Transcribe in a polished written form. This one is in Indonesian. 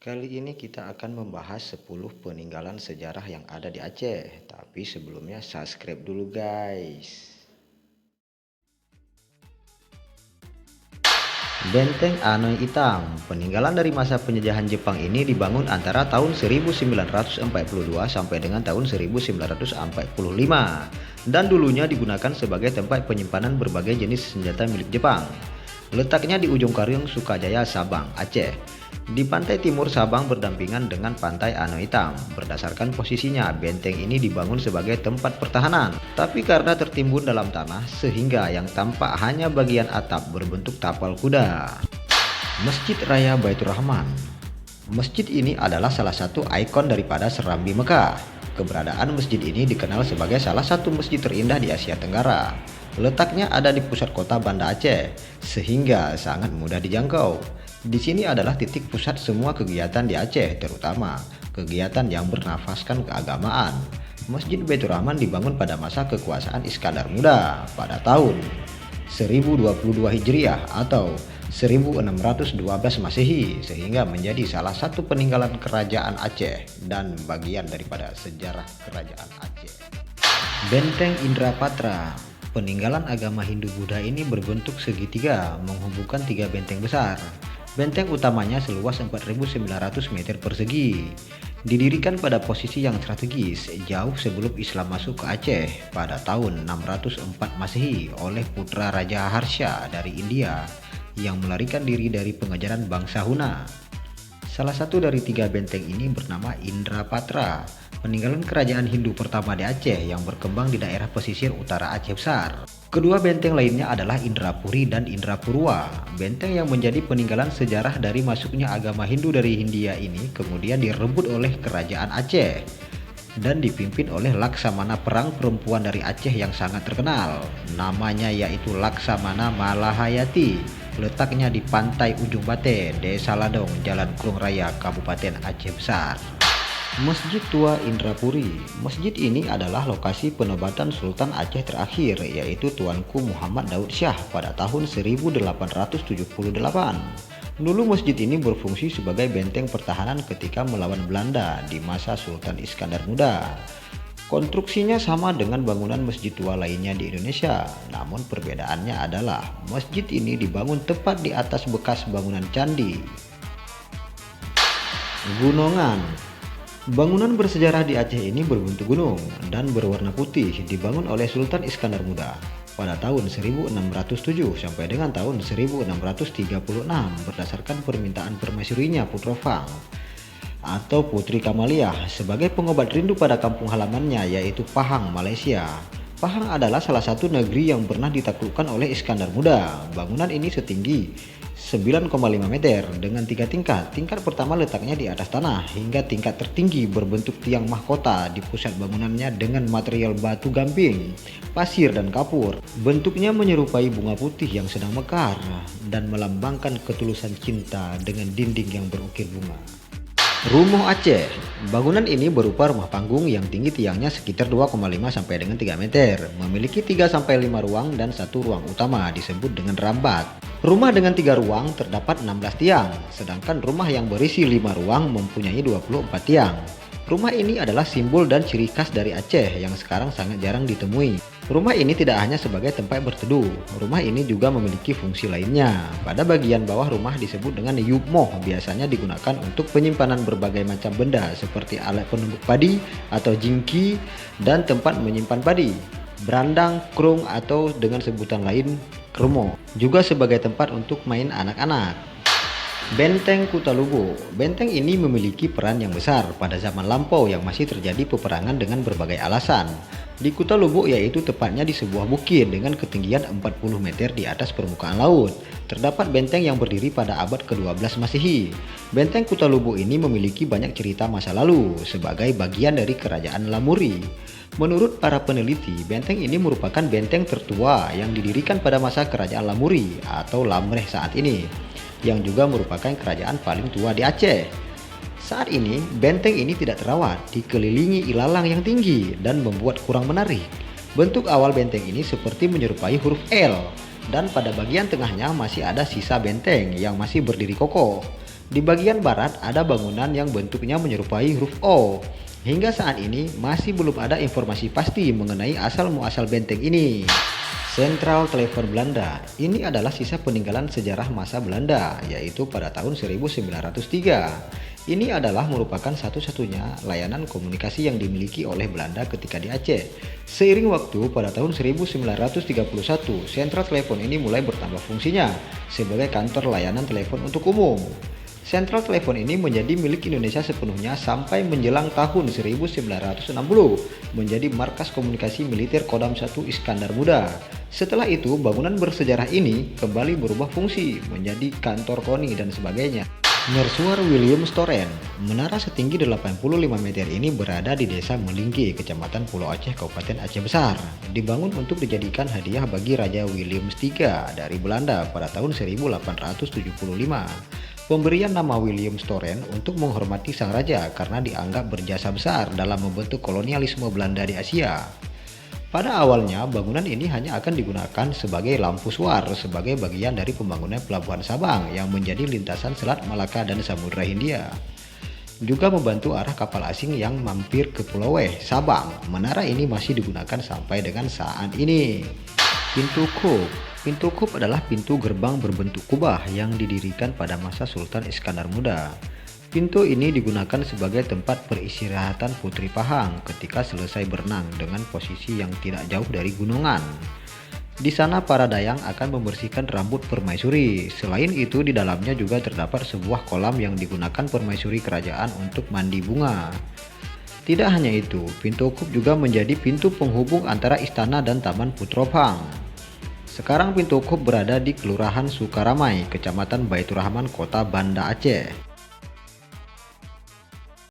Kali ini kita akan membahas 10 peninggalan sejarah yang ada di Aceh. Tapi sebelumnya subscribe dulu guys. Benteng Anoy Itang, peninggalan dari masa penjajahan Jepang ini dibangun antara tahun 1942 sampai dengan tahun 1945 dan dulunya digunakan sebagai tempat penyimpanan berbagai jenis senjata milik Jepang. Letaknya di ujung Kariung, Sukajaya, Sabang, Aceh. Di pantai timur Sabang berdampingan dengan pantai Anoy Itang. Berdasarkan posisinya, benteng ini dibangun sebagai tempat pertahanan. Tapi karena tertimbun dalam tanah, sehingga yang tampak hanya bagian atap berbentuk tapal kuda. Masjid Raya Baitur Rahman. Masjid ini adalah salah satu ikon daripada Serambi Mekah. Keberadaan masjid ini dikenal sebagai salah satu masjid terindah di Asia Tenggara. Letaknya ada di pusat kota Banda Aceh, sehingga sangat mudah dijangkau. Di sini adalah titik pusat semua kegiatan di Aceh, terutama kegiatan yang bernafaskan keagamaan. Masjid Baitur Rahman dibangun pada masa kekuasaan Iskandar Muda pada tahun 1022 Hijriah atau 1612 Masehi, sehingga menjadi salah satu peninggalan kerajaan Aceh dan bagian daripada sejarah kerajaan Aceh. Benteng Indrapatra. Peninggalan agama Hindu-Buddha ini berbentuk segitiga menghubungkan tiga benteng besar. Benteng utamanya seluas 4.900 meter persegi. Didirikan pada posisi yang strategis jauh sebelum Islam masuk ke Aceh pada tahun 604 Masehi oleh putra Raja Harsha dari India yang melarikan diri dari pengejaran bangsa Huna. Salah satu dari tiga benteng ini bernama Indrapatra, peninggalan kerajaan Hindu pertama di Aceh yang berkembang di daerah pesisir utara Aceh Besar. Kedua benteng lainnya adalah Indrapuri dan Indrapurwa. Benteng yang menjadi peninggalan sejarah dari masuknya agama Hindu dari Hindia ini kemudian direbut oleh kerajaan Aceh dan dipimpin oleh Laksamana perang perempuan dari Aceh yang sangat terkenal. Namanya yaitu Laksamana Malahayati. Letaknya di pantai Ujung Bate, Desa Ladong, Jalan Klung Raya, Kabupaten Aceh Besar. Masjid Tua Indrapuri. Masjid ini adalah lokasi penobatan Sultan Aceh terakhir, yaitu Tuanku Muhammad Daud Syah pada tahun 1878. Dulu masjid ini berfungsi sebagai benteng pertahanan ketika melawan Belanda di masa Sultan Iskandar Muda. Konstruksinya sama dengan bangunan masjid tua lainnya di Indonesia, namun perbedaannya adalah masjid ini dibangun tepat di atas bekas bangunan candi. Gunungan. Bangunan bersejarah di Aceh ini berbentuk gunung dan berwarna putih, dibangun oleh Sultan Iskandar Muda pada tahun 1607 sampai dengan tahun 1636 berdasarkan permintaan permaisurinya Putra Fang atau Putri Kamaliah sebagai pengobat rindu pada kampung halamannya, yaitu Pahang, Malaysia. Pahang adalah salah satu negeri yang pernah ditaklukkan oleh Iskandar Muda. Bangunan ini setinggi 9,5 meter dengan 3 tingkat. Tingkat pertama letaknya di atas tanah hingga tingkat tertinggi berbentuk tiang mahkota di pusat bangunannya dengan material batu gamping, pasir dan kapur. Bentuknya menyerupai bunga putih yang sedang mekar dan melambangkan ketulusan cinta dengan dinding yang berukir bunga. Rumoh Aceh. Bangunan ini berupa rumah panggung yang tinggi tiangnya sekitar 2,5 sampai dengan 3 meter, memiliki 3 sampai 5 ruang dan satu ruang utama disebut dengan rambat. Rumah dengan 3 ruang terdapat 16 tiang, sedangkan rumah yang berisi 5 ruang mempunyai 24 tiang. Rumah ini adalah simbol dan ciri khas dari Aceh yang sekarang sangat jarang ditemui. Rumah ini tidak hanya sebagai tempat berteduh, rumah ini juga memiliki fungsi lainnya. Pada bagian bawah rumah disebut dengan yukmoh, biasanya digunakan untuk penyimpanan berbagai macam benda seperti alat penumbuk padi atau jingki dan tempat menyimpan padi. Berandang, krung atau dengan sebutan lain kremo, juga sebagai tempat untuk main anak-anak. Benteng Kutalubo. Benteng ini memiliki peran yang besar pada zaman lampau yang masih terjadi peperangan dengan berbagai alasan. Di Kutalubo, yaitu tepatnya di sebuah bukit dengan ketinggian 40 meter di atas permukaan laut, terdapat benteng yang berdiri pada abad ke-12 Masehi. Benteng Kutalubo ini memiliki banyak cerita masa lalu sebagai bagian dari kerajaan Lamuri. Menurut para peneliti, benteng ini merupakan benteng tertua yang didirikan pada masa kerajaan Lamuri atau Lamreh saat ini, yang juga merupakan kerajaan paling tua di Aceh. Saat ini, benteng ini tidak terawat, dikelilingi ilalang yang tinggi dan membuat kurang menarik. Bentuk awal benteng ini seperti menyerupai huruf L, dan pada bagian tengahnya masih ada sisa benteng yang masih berdiri kokoh. Di bagian barat ada bangunan yang bentuknya menyerupai huruf O. Hingga saat ini masih belum ada informasi pasti mengenai asal-muasal benteng ini. Sentral Telepon Belanda. Ini adalah sisa peninggalan sejarah masa Belanda, yaitu pada tahun 1903. Ini adalah merupakan satu-satunya layanan komunikasi yang dimiliki oleh Belanda ketika di Aceh. Seiring waktu, pada tahun 1931, sentral telepon ini mulai bertambah fungsinya sebagai kantor layanan telepon untuk umum. Sentral telepon ini menjadi milik Indonesia sepenuhnya sampai menjelang tahun 1960 menjadi markas komunikasi militer Kodam 1 Iskandar Muda. Setelah itu, bangunan bersejarah ini kembali berubah fungsi menjadi kantor KONI dan sebagainya. Mercusuar William Storen. Menara setinggi 85 meter ini berada di Desa Melingki, Kecamatan Pulau Aceh, Kabupaten Aceh Besar. Dibangun untuk dijadikan hadiah bagi Raja William III dari Belanda pada tahun 1875. Pemberian nama William Storen untuk menghormati sang raja karena dianggap berjasa besar dalam membentuk kolonialisme Belanda di Asia. Pada awalnya, bangunan ini hanya akan digunakan sebagai lampu suar sebagai bagian dari pembangunan Pelabuhan Sabang yang menjadi lintasan Selat Malaka dan Samudra Hindia. Juga membantu arah kapal asing yang mampir ke Pulau Weh, Sabang. Menara ini masih digunakan sampai dengan saat ini. Pintu Kup. Pintu Kup adalah pintu gerbang berbentuk kubah yang didirikan pada masa Sultan Iskandar Muda. Pintu ini digunakan sebagai tempat peristirahatan Putri Pahang ketika selesai berenang dengan posisi yang tidak jauh dari gunungan. Di sana para dayang akan membersihkan rambut permaisuri. Selain itu, di dalamnya juga terdapat sebuah kolam yang digunakan permaisuri kerajaan untuk mandi bunga. Tidak hanya itu, pintu Kup juga menjadi pintu penghubung antara istana dan Taman Putropang. Sekarang pintu Kup berada di Kelurahan Sukaramai, Kecamatan Baitur Rahman, Kota Banda Aceh.